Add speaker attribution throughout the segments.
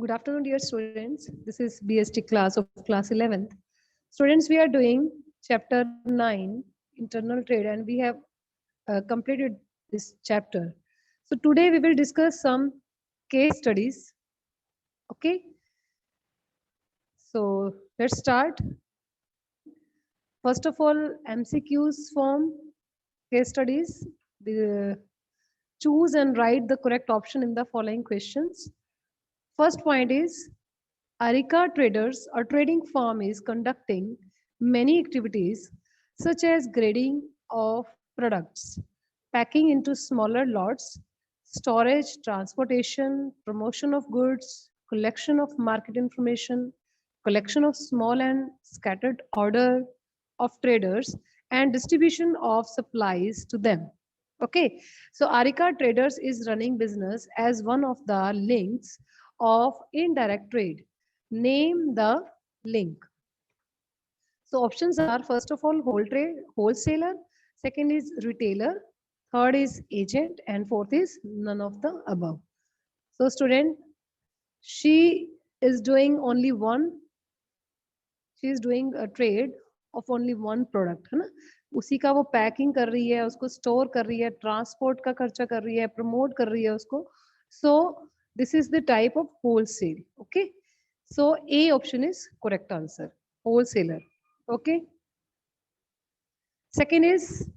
Speaker 1: Good afternoon, dear students. This is B.St class of class 11th. Students, we are doing chapter 9, internal trade, and we have completed this chapter. So today we will discuss some case studies. Okay, so let's start. First of all, MCQs form case studies. Choose and write the correct option in the following questions. First point is Arika Traders, a trading firm, is conducting many activities such as grading of products, packing into smaller lots, storage, transportation, promotion of goods, collection of market information, collection of small and scattered order of traders, and distribution of supplies to them. Okay, so Arika Traders is running business as one of the links of indirect trade. Name the link. So options are first of all wholesaler, second is retailer, third is agent, and fourth is none of the above. So student, she is doing only one, she is doing a trade of only one product, है ना? उसी का वो packing कर रही है, उसको store कर रही है, ट्रांसपोर्ट का खर्चा कर रही है, प्रमोट कर रही है उसको. So this is the type of wholesale. Okay, so A option is correct answer, wholesaler. Okay, second is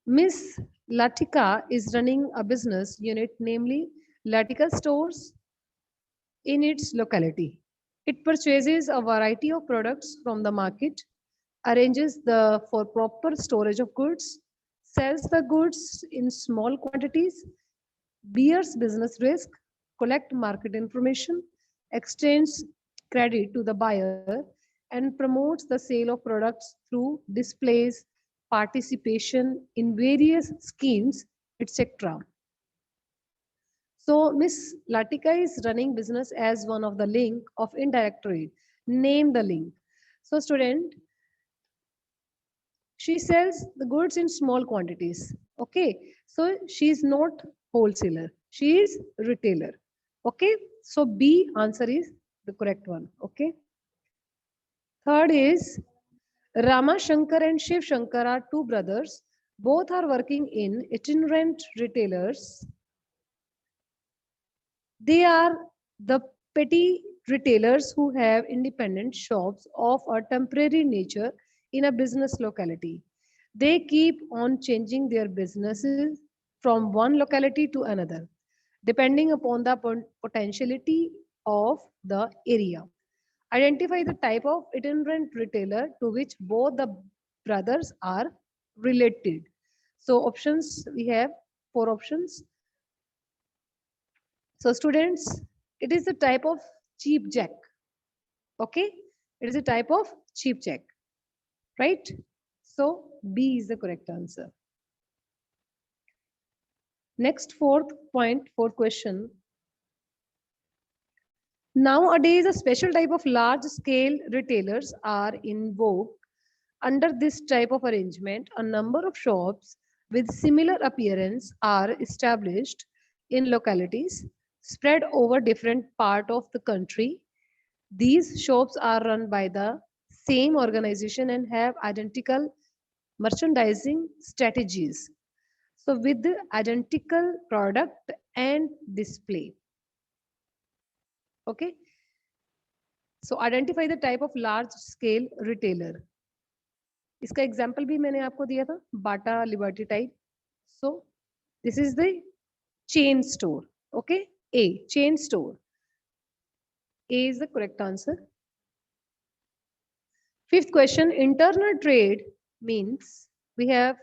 Speaker 1: Miss Latika is running a business unit, namely Latika stores in its locality. It purchases a variety of products from the market, arranges the for proper storage of goods, sells the goods in small quantities, bears business risk, collect market information, exchange credit to the buyer, and promotes the sale of products through displays, participation in various schemes, etc. So Miss Latika is running business as one of the link of indirect trade. Name the link. So student, she sells the goods in small quantities. Okay, so she is not wholesaler, she is retailer. Okay, so B answer is the correct one. Okay, third is Rama Shankar and Shiv Shankar are two brothers. Both are working in itinerant retailers. They are the petty retailers who have independent shops of a temporary nature in a business locality. They keep on changing their businesses from one locality to another, depending upon the potentiality of the area. Identify the type of itinerant retailer to which both the brothers are related. So options, we have four options. So students, it is a type of cheap jack. Okay, it is a type of cheap jack, right? So B is the correct answer. Next fourth question. Nowadays, a special type of large scale retailers are in vogue. Under this type of arrangement, a number of shops with similar appearance are established in localities spread over different part of the country. These shops are run by the same organization and have identical merchandising strategies. So with the identical product and display. Okay. So identify the type of large scale retailer. इसका example भी मैंने आपको दिया था, Bata Liberty type. So this is the chain store. Okay, a chain store. A is the correct answer. Fifth question, internal trade means we have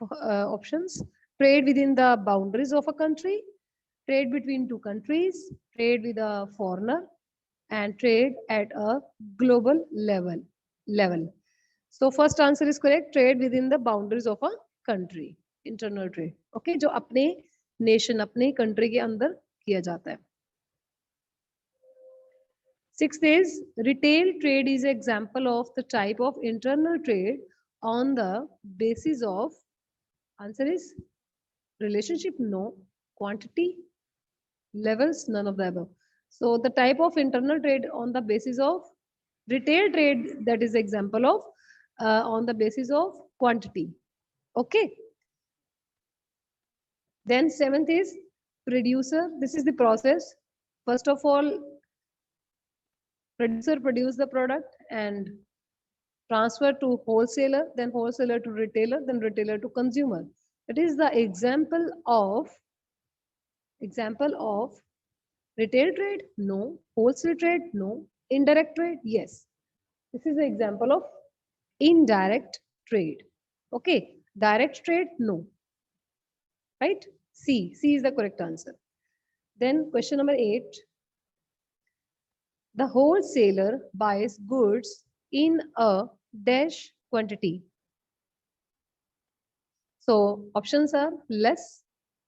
Speaker 1: options: trade within the boundaries of a country, trade between two countries, trade with a foreigner, and trade at a global level. So first answer is correct, trade within the boundaries of a country, internal trade. Okay, जो अपने nation, अपने country के अंदर किया जाता है. Sixth is retail trade is an example of the type of internal trade on the basis of, answer is relationship, no, quantity, levels, none of the above. So the type of internal trade on the basis of retail trade, that is example of on the basis of quantity. Okay. Then seventh is producer. This is the process. First of all, producer produce the product and transfer to wholesaler, then wholesaler to retailer, then retailer to consumer. It is the example of retail trade, no. Wholesale trade, no. Indirect trade, yes. This is the example of indirect trade. Okay. Direct trade, no. Right? C is the correct answer. Then question number 8. The wholesaler buys goods in a dash quantity. So options are less,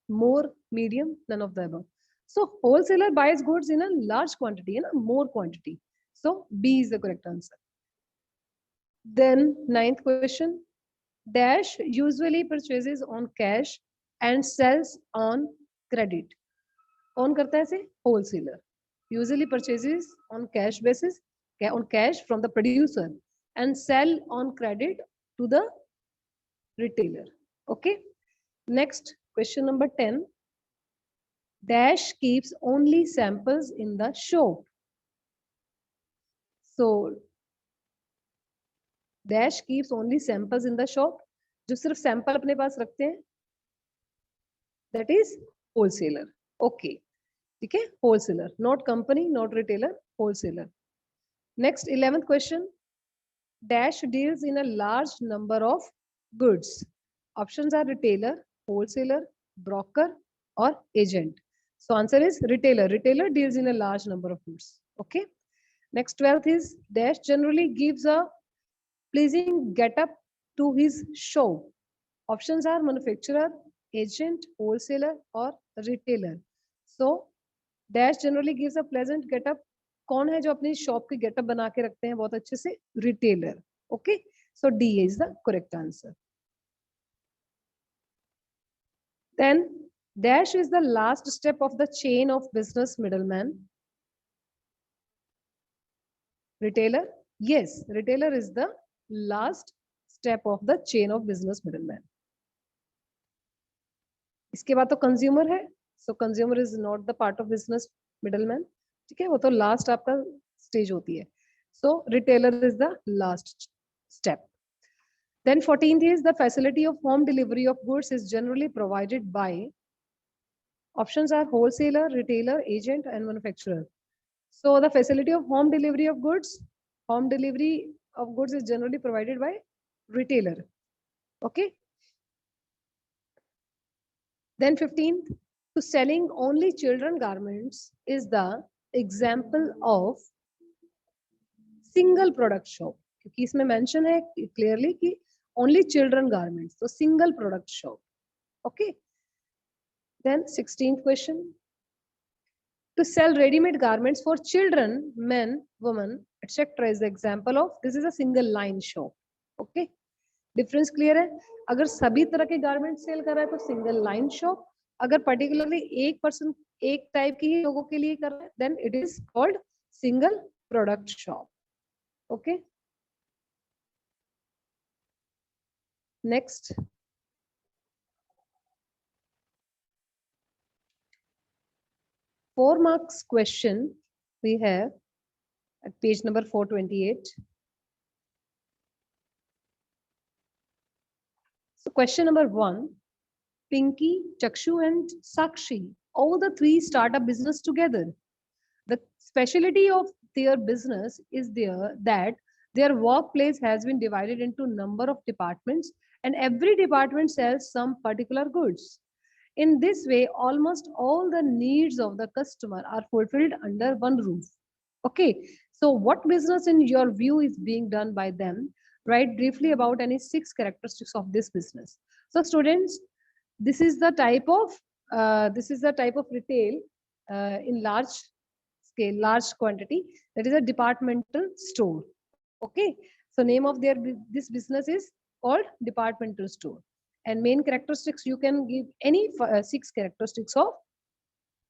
Speaker 1: more, medium, none of the above. So wholesaler buys goods in a large quantity, in a more quantity. So B is the correct answer. Then ninth question. Dash usually purchases on cash and sells on credit. कौन करता है ऐसे? Wholesaler. Usually purchases on cash basis, on cash from the producer and sell on credit to the retailer. Okay. Next question number 10. Dash keeps only samples in the shop. So Dash keeps only samples in the shop. जो सिर्फ sample अपने पास रखते हैं, that is wholesaler. Okay. ठीक है? Wholesaler, not company, not retailer, wholesaler. Next 11th question. Dash deals in a large number of goods. Options are retailer, wholesaler, broker, or agent. So answer is retailer. Retailer deals in a large number of goods. Okay. Next 12th is Dash generally gives a pleasing get up to his show. Options are manufacturer, agent, wholesaler, or retailer. So Dash generally gives a pleasant get up. कौन है जो अपनी shop की getup बना के रखते हैं बहुत अच्छे से? Retailer. Okay. So D is the correct answer. Then Dash is the last step of the chain of business middleman. Retailer? Yes, retailer is the last step of the chain of business middleman. इसके बाद तो consumer है. So consumer is not the part of business middleman. ठीक है, वो तो last आपका stage होती है. So retailer is the last step. Then 14th is the facility of home delivery of goods is generally provided by. Options are wholesaler, retailer, agent, and manufacturer. So the facility of home delivery of goods is generally provided by retailer. Okay. Then 15th, to selling only children garments is the example of single product shop. क्योंकि इसमें mention है clearly कि only children garments, so single product shop. Okay. Then 16th question. To sell ready-made garments for children, men, women, etc. is the example of, this is a single line shop. Okay. Difference clear है? अगर सभी तरह के garment cell कर रहा है तो single line shop. अगर पर्टिकुलरली एक पर्सन एक टाइप की ही लोगों के लिए कर रहा है, then it is called single product shop. Okay. Next 4 marks question we have at page number 428. So question number 1, Pinky, Chakshu, and Sakshi, all the three start a business together. The specialty of their business is that their workplace has been divided into number of departments and every department sells some particular goods. In this way, almost all the needs of the customer are fulfilled under one roof. Okay, so what business in your view is being done by them? Write briefly about any 6 characteristics of this business. So students, this is the type of retail in large scale, large quantity. That is a departmental store. Okay, so name of this business is called departmental store. And main characteristics, you can give any 6 characteristics of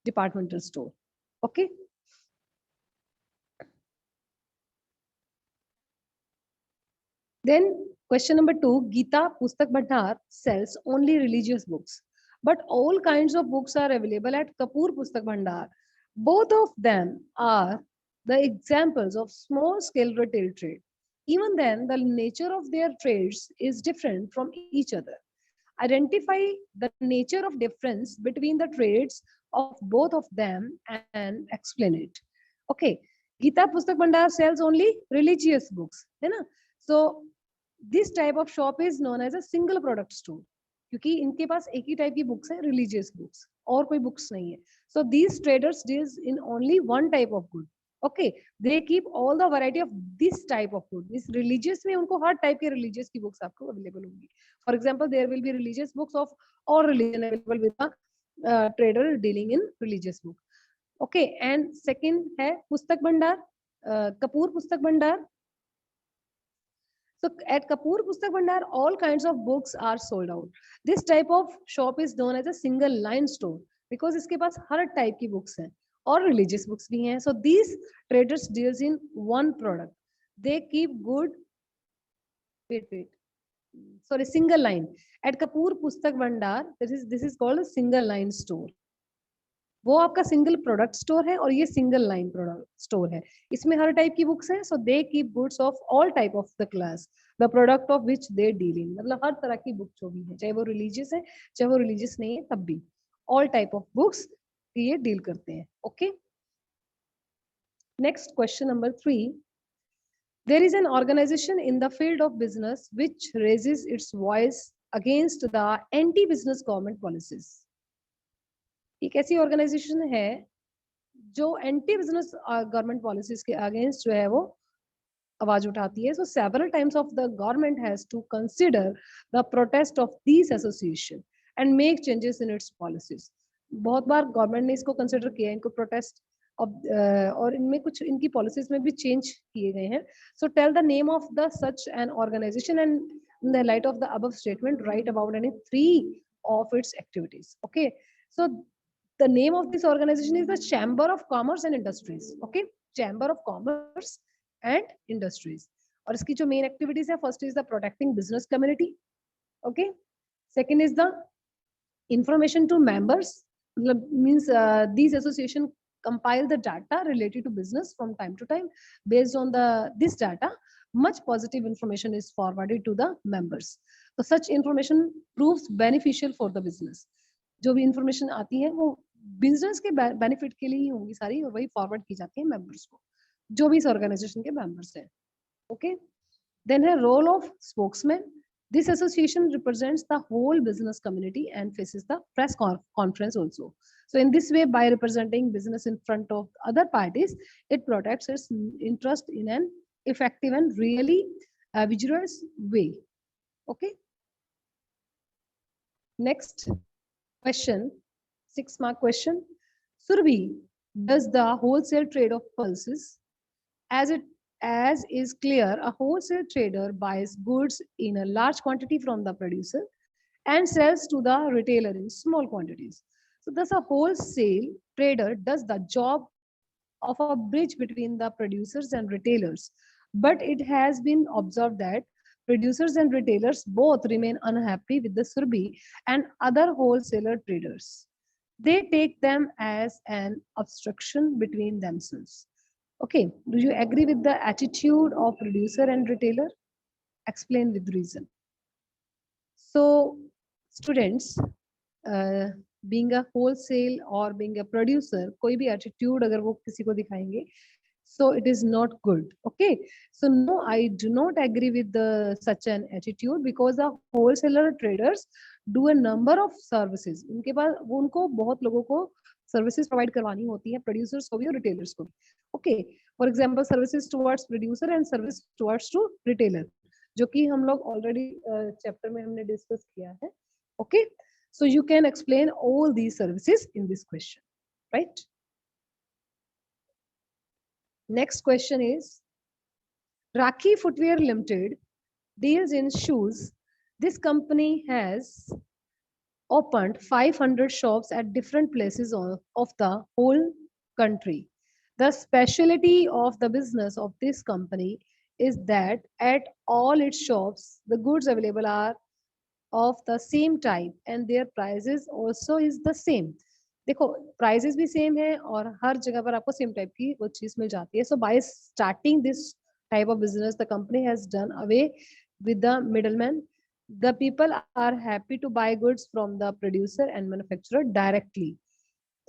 Speaker 1: departmental store. Okay. Then question number 2, Gita Pustak Bhandar sells only religious books, but all kinds of books are available at Kapoor Pustak Bhandar. Both of them are the examples of small scale retail trade. Even then, the nature of their trades is different from each other. Identify the nature of difference between the trades of both of them and explain it. Okay, Gita Pustak Bhandar sells only religious books, है ना? So this type of shop is known as a single product store, क्योंकि इनके पास एक ही type की books है, religious books, और कोई books नहीं है. So these traders deals in only one type of good. Okay, they keep all the variety of this type of good. This religious में उनको हर टाइप के religious की बुक्स आपको अवेलेबल होंगी. For example, there will be religious books of all religion available with the trader dealing in religious book. Okay, and second है पुस्तक भंडार, कपूर पुस्तक भंडार. So at Kapoor Pustak Bhandar, all kinds of books are sold out. This type of shop is known as a single line store because इसके पास हर type की books हैं और religious books भी हैं. So these traders deals in one product. They keep good. Wait. Sorry, single line. At Kapoor Pustak Bhandar, this is called a single line store. वो आपका single product store है और ये single line product store है. इसमें हर type की books हैं. So they keep goods of all type of the class, the product of which they dealing. मतलब हर तरह की बुक जो भी है, चाहे वो रिलीजियस है चाहे वो रिलीजियस नहीं है, तब भी ऑल टाइप ऑफ बुक्स ये डील करते हैं. Okay, next question number 3. There is an organization in the field of business which raises its voice against the anti-business government policies. एक ऐसी ऑर्गेनाइजेशन है जो एंटी बिजनेस गवर्नमेंट पॉलिसीज के against जो है वो आवाज उठाती है. So several times of the government has to consider the protest of this association and make changes in its policies. बहुत बार गवर्नमेंट ने इसको कंसीडर किया है, इनको प्रोटेस्ट और इनमें कुछ इनकी पॉलिसीज में भी चेंज किए गए हैं. So tell the name of the such an organization and in the light of the above statement write about any 3 of its activities. Okay, so the name of this organization is the Chamber of Commerce and Industries. Okay, Chamber of Commerce and Industries. और इसकी जो main activities है, first is the protecting business community. Okay, second is the information to members. Means these association compile the data related to business from time to time. Based on this data, much positive information is forwarded to the members. So such information proves beneficial for the business. जो भी information आती है वो business के benefit के लिए ही होंगी सारी, और वही फॉरवर्ड की जाती है मेंबर्स को, जो भी इस ऑर्गेनाइजेशन के मेंबर्स हैं. ओके, देन है role of spokesman. This association represents the whole business community and faces the press conference also. So in this way, by representing business in front of other parties, it protects its interest in an effective and really vigorous way. Okay. Next question, 6-mark question. Surabhi, does the wholesale trade of pulses? As is clear, a wholesale trader buys goods in a large quantity from the producer and sells to the retailer in small quantities. So thus a wholesale trader does the job of a bridge between the producers and retailers. But it has been observed that producers and retailers both remain unhappy with the Surabhi and other wholesaler traders. They take them as an obstruction between themselves. Okay, do you agree with the attitude of producer and retailer? Explain with reason. So, students, being a wholesale or being a producer, कोई भी attitude अगर वो किसी को दिखाएंगे, so it is not good. Okay, so no, I do not agree with such an attitude because the wholesaler traders do a number of services. उनके पास उनको बहुत लोगों को सर्विसेज प्रोवाइड करवानी होती है, प्रोड्यूसर्स को भी और रिटेलर्स को भी. Okay, for example services towards producer and service towards to retailer, जो कि हम लोग ऑलरेडी चैप्टर में हमने डिस्कस किया है. Okay, so you can explain all these services in this question, right? Next question is, Rakhi Footwear Limited deals in shoes. This company has opened 500 shops at different places of the whole country. The specialty of the business of this company is that at all its shops, the goods available are of the same type and their prices also is the same. देखो prices भी same है और हर जगह पर आपको same type की वो चीज मिल जाती है. So by starting this type of business, the company has done away with the middleman. The people are happy to buy goods from the producer and manufacturer directly.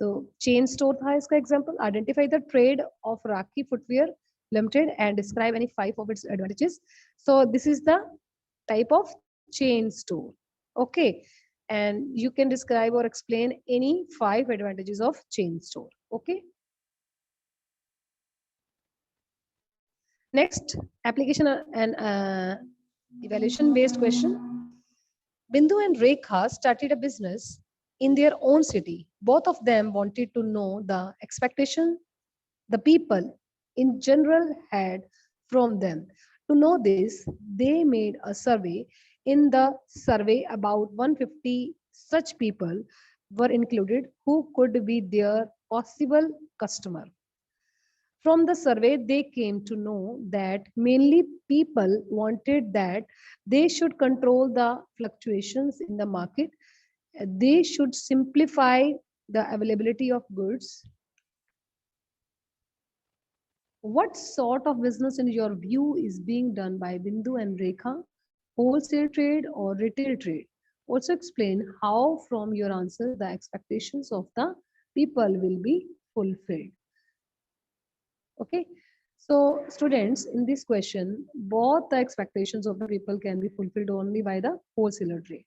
Speaker 1: तो चेन स्टोर था इसका example. Identify the trade off rakhi footwear limited and describe any 5 of its advantages. So this is the type of chain store. Okay, and you can describe or explain any 5 advantages of chain store. Okay, next application and evaluation based question. Bindu and Rekha started a business in their own city. Both of them wanted to know the expectation the people in general had from them. To know this, they made a survey. In the survey, about 150 such people were included who could be their possible customer. From the survey, they came to know that mainly people wanted that they should control the fluctuations in the market, they should simplify the availability of goods. What sort of business, in your view, is being done by Bindu and Rekha? Wholesale trade or retail trade? Also explain how, from your answer, the expectations of the people will be fulfilled. Okay. So students, in this question, both the expectations of the people can be fulfilled only by the wholesaler trade,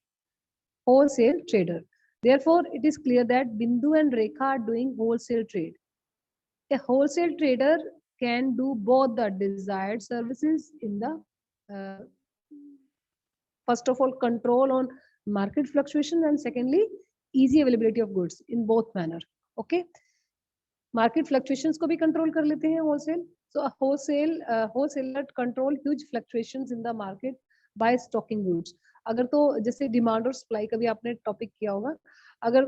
Speaker 1: wholesale trader. Therefore, it is clear that Bindu and Rekha are doing wholesale trade. A wholesale trader can do both the desired services in the first of all control on market fluctuation and secondly easy availability of goods in both manner. Okay, market fluctuations को भी control कर लेते हैं wholesale. So a wholesaler control huge fluctuations in the market by stocking goods. अगर तो जैसे demand और supply का भी आपने टॉपिक किया होगा, अगर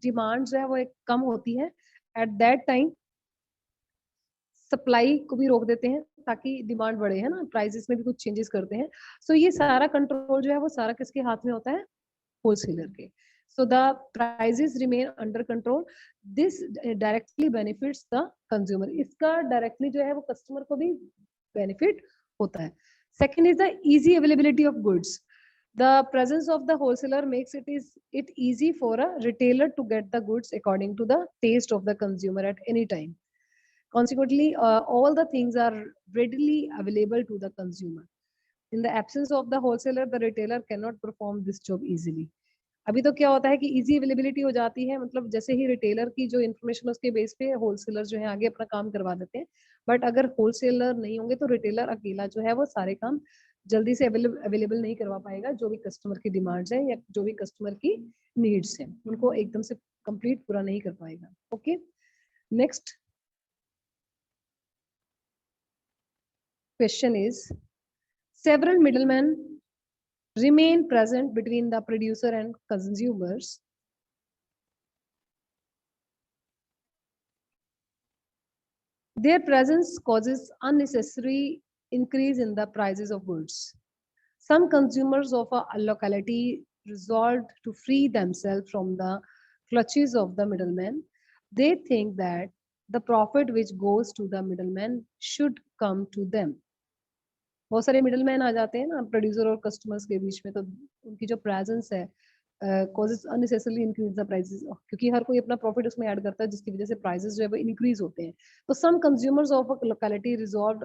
Speaker 1: डिमांड जो है वो एक कम होती है एट दैट टाइम सप्लाई को भी रोक देते हैं ताकि डिमांड बढ़े, है ना, प्राइसेस में भी कुछ चेंजेस करते हैं. सो ये सारा कंट्रोल जो है वो सारा किसके हाथ में होता है? होलसेलर के. So the prices remain under control. This directly benefits the consumer. इसका directly जो है वो customer को भी benefit होता है. Second is the easy availability of goods. The presence of the wholesaler makes it easy for a retailer to get the goods according to the taste of the consumer at any time. Consequently, all the things are readily available to the consumer. In the absence of the wholesaler, the retailer cannot perform this job easily. अभी तो क्या होता है कि easy availability हो जाती है, मतलब जैसे ही रिटेलर की जो इन्फॉर्मेशन उसके बेस पे होलसेलर जो है आगे अपना काम करवा देते हैं. बट अगर होलसेलर नहीं होंगे तो रिटेलर अकेला जो है वो सारे काम जल्दी से अवेलेबल नहीं करवा पाएगा. जो भी कस्टमर की डिमांड्स है या जो भी कस्टमर की नीड्स है उनको एकदम से कंप्लीट पूरा नहीं कर पाएगा. Okay, next question is several middlemen remain present between the producer and consumers. Their presence causes unnecessary increase in the prices of goods. Some consumers of a locality resolved to free themselves from the clutches of the middleman. They think that the profit which goes to the middleman should come to them. बहुत सारे middle man आ जाते हैं ना producer और customers के बीच में, तो उनकी जो प्रेजेंस है causes unnecessarily increase the prices, क्योंकि हर कोई अपना प्रॉफिट उसमें ऐड करता है जिसकी वजह से प्राइसेस जो है वो इंक्रीज होते हैं. तो some consumers of a locality resolve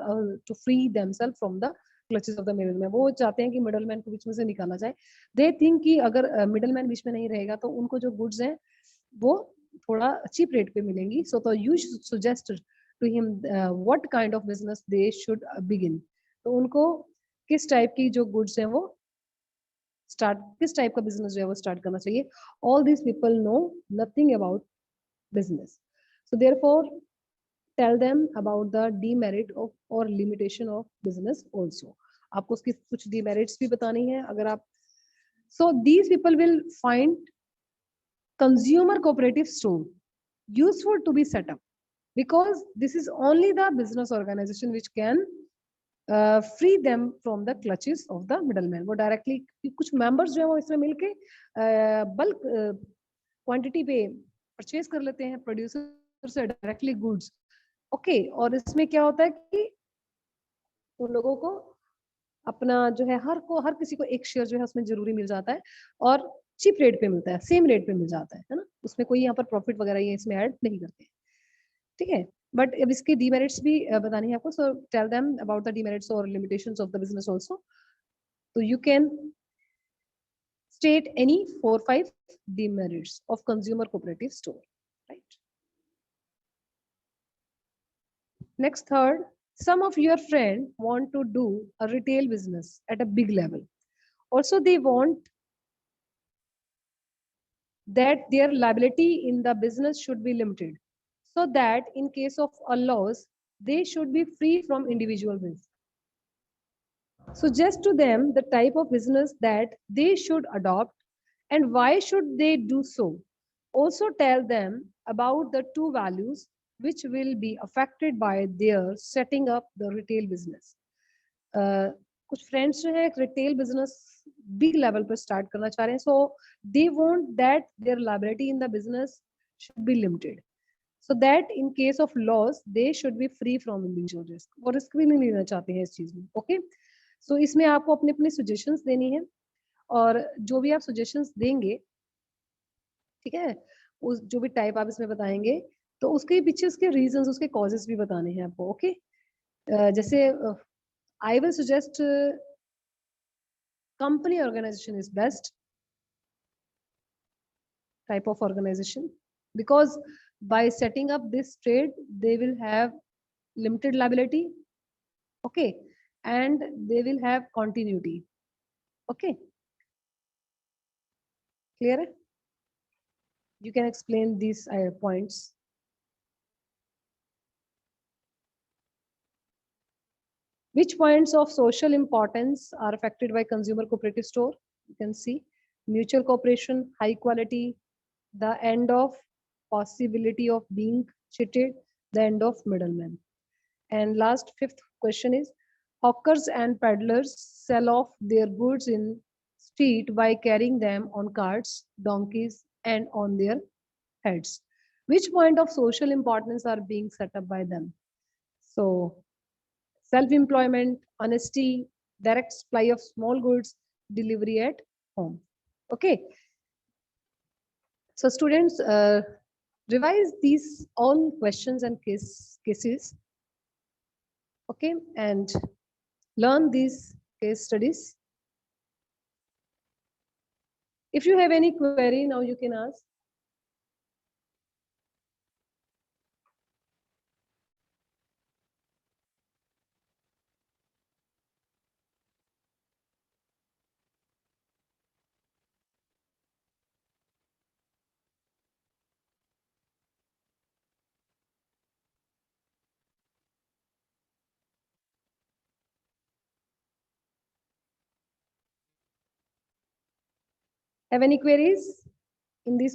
Speaker 1: to free themselves from the clutches of the middleman. वो चाहते हैं कि मिडलमैन को बीच में से निकाला जाए. दे थिंक कि अगर मिडलमैन बीच में नहीं रहेगा तो उनको जो गुड्स हैं वो थोड़ा चीप रेट पे मिलेंगी. सो तो you suggest to him what kind of business they should begin. तो उनको किस टाइप की जो गुड्स हैं वो किस टाइप का बिजनेस जो है वो स्टार्ट करना चाहिए. All this people know nothing about business. So therefore tell them about the demerit of और लिमिटेशन ऑफ बिजनेस ऑल्सो. आपको उसकी कुछ डीमेरिट्स भी बतानी है अगर आप. So these people will find consumer cooperative store useful to be set up because this is only the business organization which can free them from the clutches of the middleman. वो directly कुछ members जो है वो इसमें मिलके bulk quantity पे purchase कर लेते हैं प्रोड्यूसर से डायरेक्टली गुड्स। ओके, और इसमें क्या होता है कि उन लोगों को अपना जो है हर किसी को एक शेयर जो है उसमें जरूरी मिल जाता है और चीप रेट पे मिलता है, सेम रेट पे मिल जाता है ना। उसमें कोई यहाँ पर प्रॉफिट वगैरह ये इसमें ऐड नहीं करते, ठीक है। बट अब इसके डीमेरिट्स भी बतानी है आपको, so tell them about the demerits और limitations of the business also. तो you can state any 4-5 demerits of consumer cooperative store, right? Next, third, some of your friend want to do a retail business at a big level. Also, they want that their liability in the business should be limited, so that in case of a loss, they should be free from individual risk. Suggest to them the type of business that they should adopt and why should they do so. Also tell them about the two values which will be affected by their setting up the retail business. कुछ friends जो है retail business big level पर start करना चाह रहे हैं, so they want that their liability in the business should be limited, so that in case of loss they should be free from individual risk, वो risk भी नहीं लेना चाहते हैं इस चीज में। ओके, सो इसमें आपको अपने अपने सजेशंस देनी है और जो भी आप सजेशंस देंगे, ठीक है, उस जो भी टाइप आप इसमें बताएंगे तो उसके पीछे उसके रीजंस, उसके कॉजेस भी बताने हैं आपको। ओके, जैसे I will suggest company organization is best type of organization, because by setting up this trade they will have limited liability, okay, and they will have continuity. Okay, clear? You can explain these points. Which points of social importance are affected by consumer cooperative store? You can see mutual cooperation, high quality, the end of possibility of being cheated, the end of middlemen. And last, fifth question is, hawkers and peddlers sell off their goods in street by carrying them on carts, donkeys, and on their heads. Which point of social importance are being set up by them? So, self-employment, honesty, direct supply of small goods, delivery at home. Okay. So students, revise these all questions and cases, okay, and learn these case studies. If you have any query, now you can ask. Have any queries in this